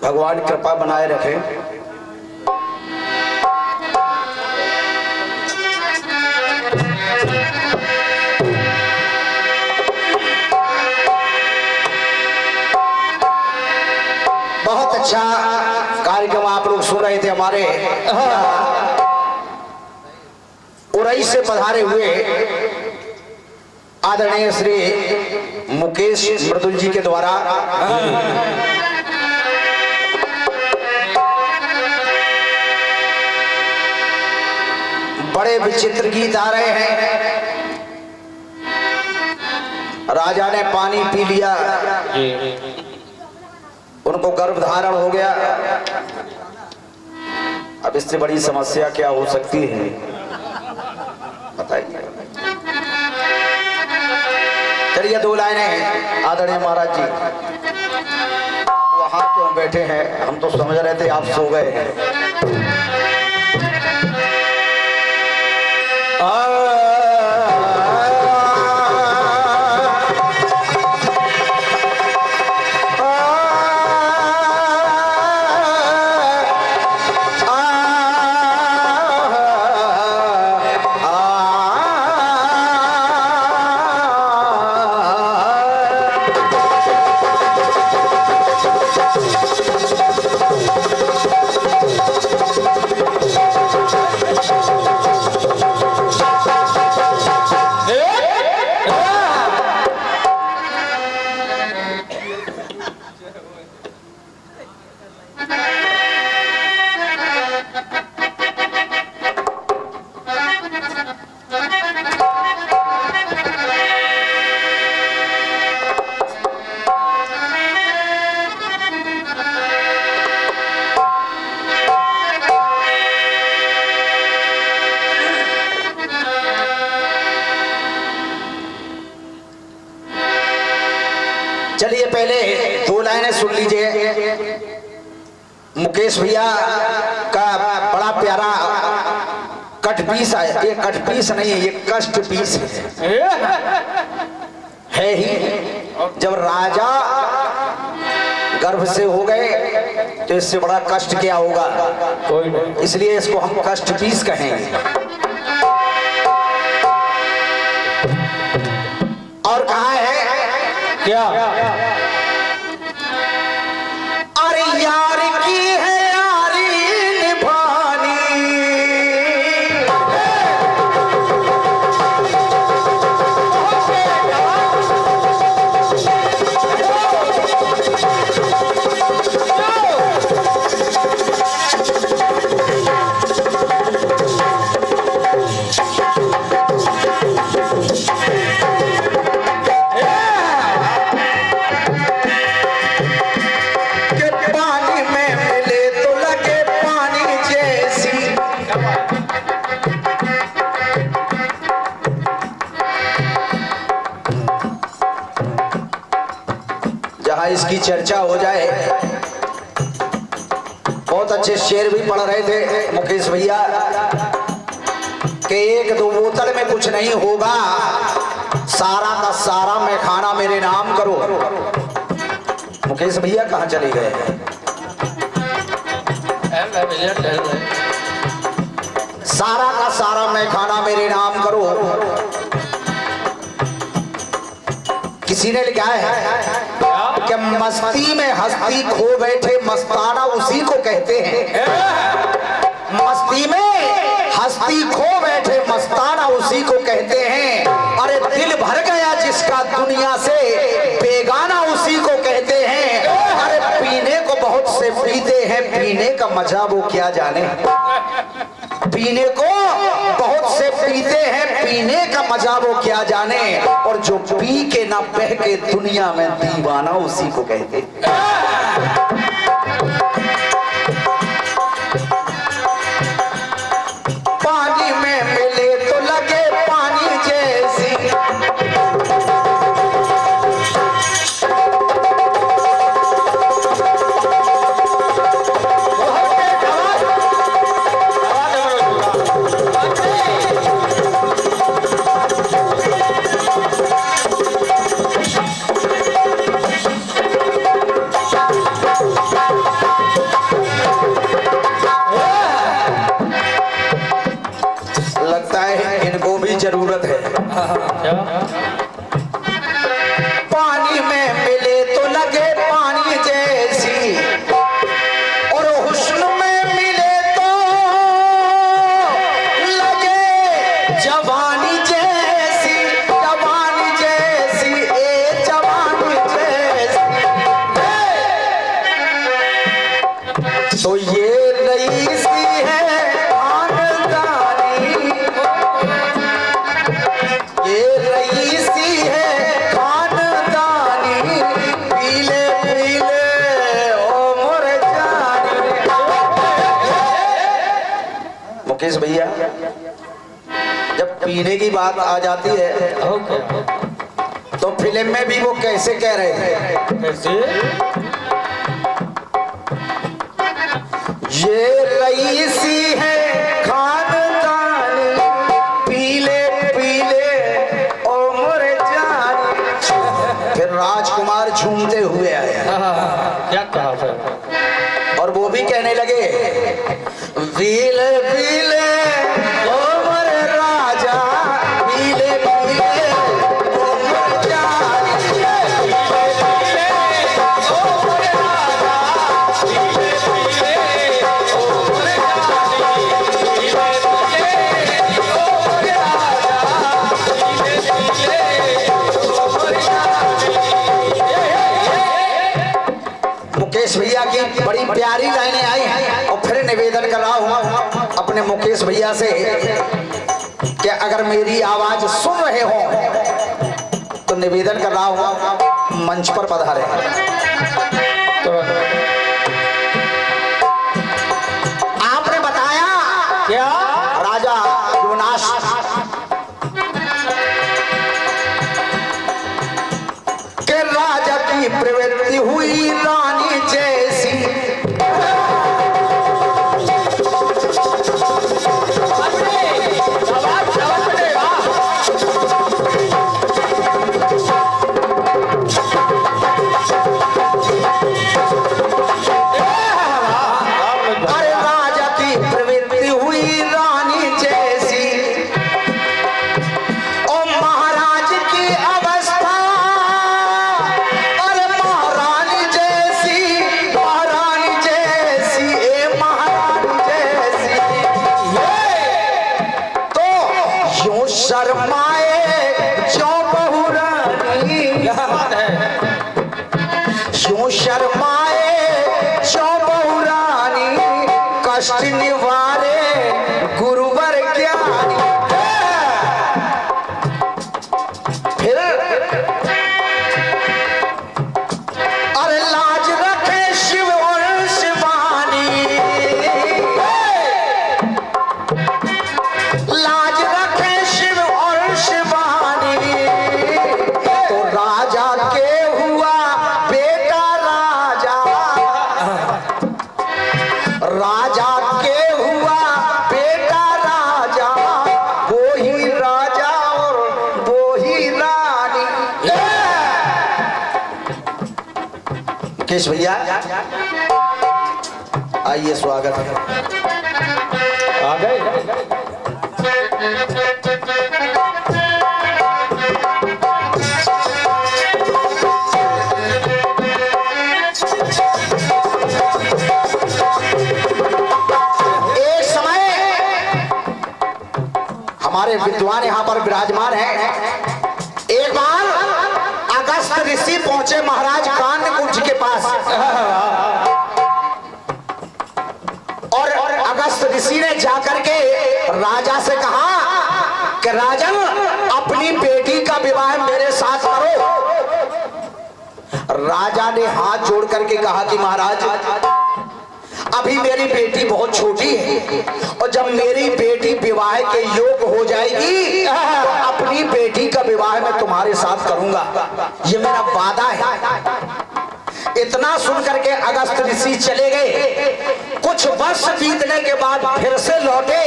भगवान कृपा बनाए रखे। बहुत अच्छा कार्यक्रम आप लोग सुन रहे थे। हमारे उरई से पधारे हुए आदरणीय श्री मुकेश मृदुल जी के द्वारा बड़े विचित्र गीत आ रहे हैं। राजा ने पानी पी लिया, उनको गर्भ धारण हो गया। अब इससे बड़ी समस्या क्या हो सकती है बताइए। चलिए दो लाइनें आदरणीय महाराज जी। वहां क्यों बैठे हैं? हम तो समझ रहे थे आप सो गए हैं। चलिए पहले दो लाइनें सुन लीजिए। मुकेश भैया का बड़ा प्यारा कट पीस है। ये कट पीस नहीं है, ये कष्ट पीस है ही। जब राजा गर्भ से हो गए तो इससे बड़ा कष्ट क्या होगा, इसलिए इसको हम कष्ट पीस कहेंगे। और कहा है क्या? अरे यार की है यारी निभानी, इसकी चर्चा हो जाए। बहुत अच्छे शेर भी पढ़ रहे थे मुकेश भैया कि एक दो बोतल में कुछ नहीं होगा, सारा का सारा मैं खाना मेरे नाम करो। मुकेश भैया कहाँ चले गए? सारा का सारा मैं खाना मेरे नाम करो। किसी ने लिखा है कि मस्ती में हस्ती खो बैठे मस्ताना उसी को कहते हैं। मस्ती में हस्ती खो बैठे मस्ताना उसी को कहते हैं। अरे दिल भर गया जिसका दुनिया से बेगाना उसी को कहते हैं। अरे पीने को बहुत से पीते हैं, पीने का मजा वो क्या जाने। पीने को बहुत से पीते हैं, पीने का मजा वो क्या जाने। और जो पी के ना बह के दुनिया में दीवाना उसी को कहते। पानी में मिले तो लगे पानी जैसी, लगे पानी जैसी, और हुस्न में मिले तो लगे जवानी जैसी, जवानी जैसी, ए जवानी जैसी। तो ये रईसी है खानदानी, ये रईसी है खानदानी, पीले पीले ओ मोर जानी। मुकेश भैया, जब पीने की बात आ जाती है तो फिल्म में भी वो कैसे कह रहे थे? कैसे? ये रईसी है खानदानी, पीले पीले ओ मोर जानी। फिर राजकुमार झूमते हुए आए क्या कहा फिर? और वो भी कहने लगे, पीले पीले ओ मोर राजा, पीले पीले ओ मोर जानी। मुकेश भैया की बड़ी प्यारी लाइनें आई हैं, और फिर निवेदन कर रहा हूं अपने मुकेश भैया से कि अगर मेरी आवाज सुन रहे हो तो निवेदन कर रहा हूं मंच पर पधारे। आपने बताया क्या? राजा युवनाश के राजा की प्रवृत्ति हुई रानी जैसी, अरे राजा की प्रवृत्ति हुई रानी जैसी, और महाराज की अवस्था, अरे महारानी जैसी, महारानी जैसी, ए महारानी जैसी। तो यूं शर्माए जो बहुरानी, यूं शर्माए जो बहुरानी, कष्ट निवारे गुरुवर ज्ञानी। फिर अरे लाज रखे शिव और शिवानी, लाज रखे शिव और शिवानी। तो राजा के हुआ बेटा राजा, राजा के हुआ बेटा राजा, वो ही राजा और वो ही रानी। मुकेश भैया आइए, स्वागत है। आ गए? एक समय हमारे विद्वान यहाँ पर विराजमान हैं। एक बार अगस्त ऋषि पहुंचे महाराज कान्य कुंज के पास, और अगस्त ऋषि ने जाकर के राजा से कहा कि राजन, अपनी बेटी का विवाह मेरे साथ करो। राजा ने हाथ जोड़ करके कहा कि महाराज, अभी मेरी बेटी बहुत छोटी है, और जब मेरी बेटी विवाह के योग्य हो जाएगी तो अपनी बेटी का विवाह मैं तुम्हारे साथ करूंगा, ये मेरा वादा है। इतना सुन करके अगस्त ऋषि चले गए। कुछ वर्ष बीतने के बाद फिर से लौटे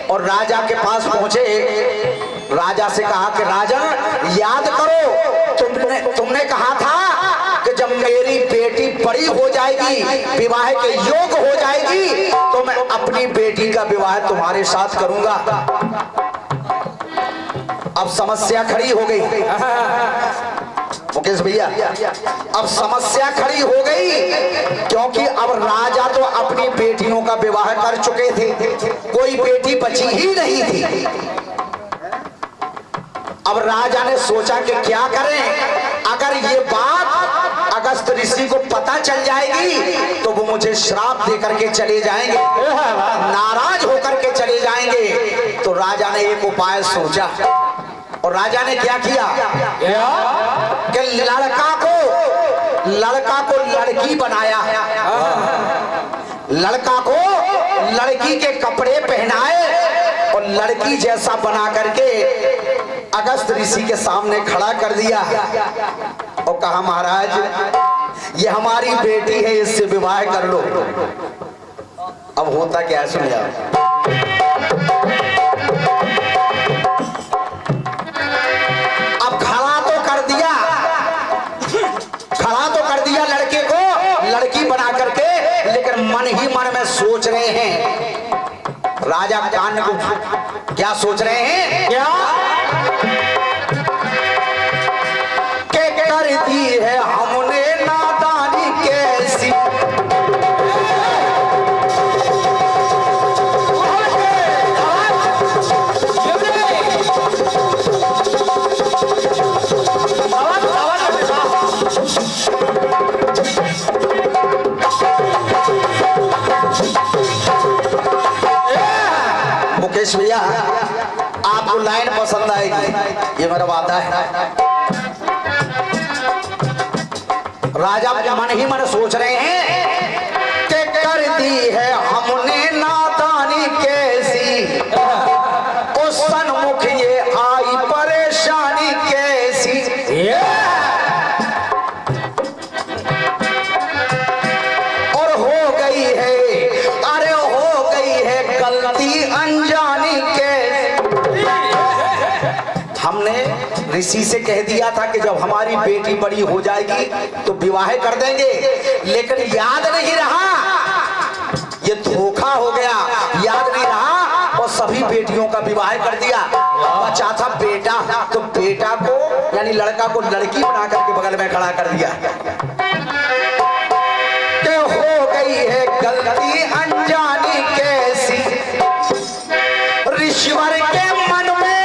और राजा के पास पहुंचे। राजा से कहा कि राजन, याद करो तुमने कहा था कि जब मेरी बेटी बड़ी हो जाएगी, विवाह के योग्य हो जाएगी, तो मैं अपनी बेटी का विवाह तुम्हारे साथ करूंगा। अब समस्या खड़ी हो गई। मुकेश मुकेश भैया अब समस्या खड़ी हो गई, क्योंकि अब राजा तो अपनी बेटियों का विवाह कर चुके थे, कोई बेटी बची ही नहीं थी। अब राजा ने सोचा कि क्या करें, अगर ये बात अगस्त ऋषि को पता चल जाएगी तो वो मुझे श्राप दे करके चले जाएंगे, नाराज होकर के चले जाएंगे। तो राजा ने एक उपाय सोचा, और राजा ने क्या किया कि लड़का को लड़की बनाया, लड़का को लड़की के कपड़े पहनाए और लड़की जैसा बना करके अगस्त ऋषि के सामने खड़ा कर दिया और कहा महाराज ये हमारी बेटी है, इससे विवाह कर लो। अब होता क्या है सुनिए, अब खड़ा तो कर दिया लड़के को लड़की बना करके, लेकिन मन ही मन में सोच रहे हैं, राजा कान को क्या सोच रहे हैं, क्या के कर दी है हमने नादानी कैसी, मुकेश भैया आपको लाइन पसंद आएगी, ये मेरा वादा है। राजा मन ही मन सोच रहे हैं कि कर दी है हमने नादानी कैसी, उस सन्मुख ये आई परेशानी कैसी, और हो गई है, अरे हो गई है गलती अनजानी कैसी। हमने ऋषि से कह दिया था कि जब हमारी बेटी बड़ी हो जाएगी तो विवाह कर देंगे, लेकिन याद नहीं रहा, ये धोखा हो गया, याद नहीं रहा और सभी बेटियों का विवाह कर दिया। बचा था बेटा, तो बेटा को यानी लड़का को लड़की बना करके बगल में खड़ा कर दिया। कि हो गई है गलती अनजानी कैसी, ऋषिवर के मन में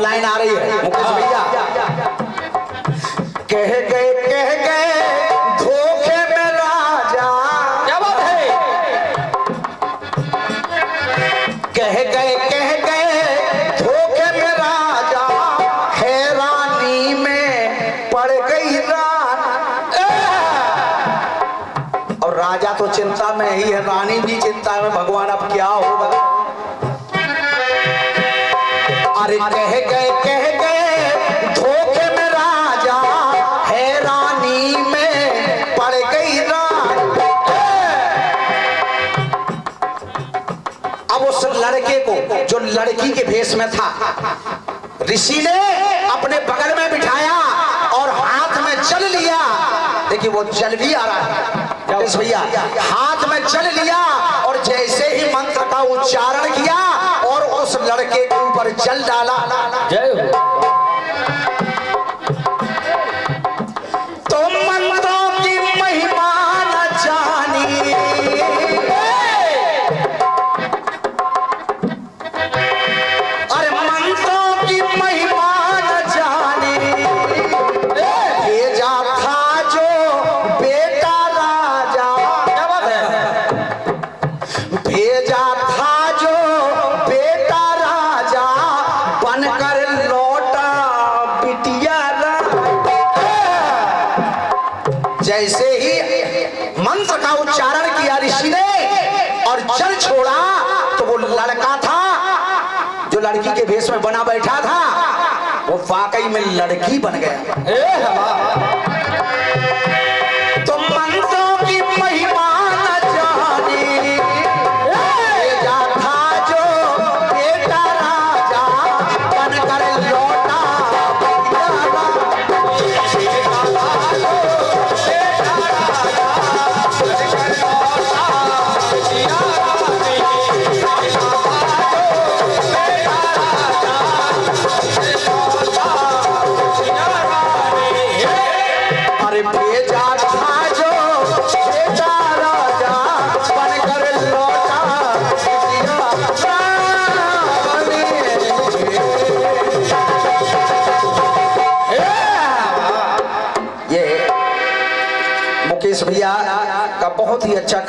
लाइन आ रही है मुकेश भैया, कह गए धोखे में राजा, क्या बात है, कह गए धोखे में राजा, हैरानी में पड़ गई रात। और राजा तो चिंता में ही है, रानी भी चिंता में, भगवान अब क्या होगा। अरे कह गए धोखे में राजा, हैरानी में पड़ गई रात। अब उस लड़के को जो लड़की के भेष में था, ऋषि ने अपने बगल में बिठाया और हाथ में जल लिया। देखिए वो जल भी आ रहा है भैया, हाथ में जल लिया और जैसे ही मंत्र का उच्चारण किया और उस लड़के के ऊपर जल डाला। जय हो। तो मंत्रों की महिमा न जानी, अरे मंत्रों की महिमा न जानी, भेजा था जो बेटा राजा, क्या बात है, भेजा था जो बेटा राजा, बनकर लौटा बिटिया राजा। जैसे ही मंत्र का उच्चारण किया ऋषि ने और जल छोड़ा, तो वो लड़का था जो लड़की के भेष में बना बैठा था, वो वाकई में लड़की बन गया। ए हवा तो मंत्रों की महिमा न जाने, भेजा था जो बेटा राजा बनकर लौटा। अरे भेजा था जो बेटा राजा बनकर लौटा। ये मुकेश भैया का बहुत ही अच्छा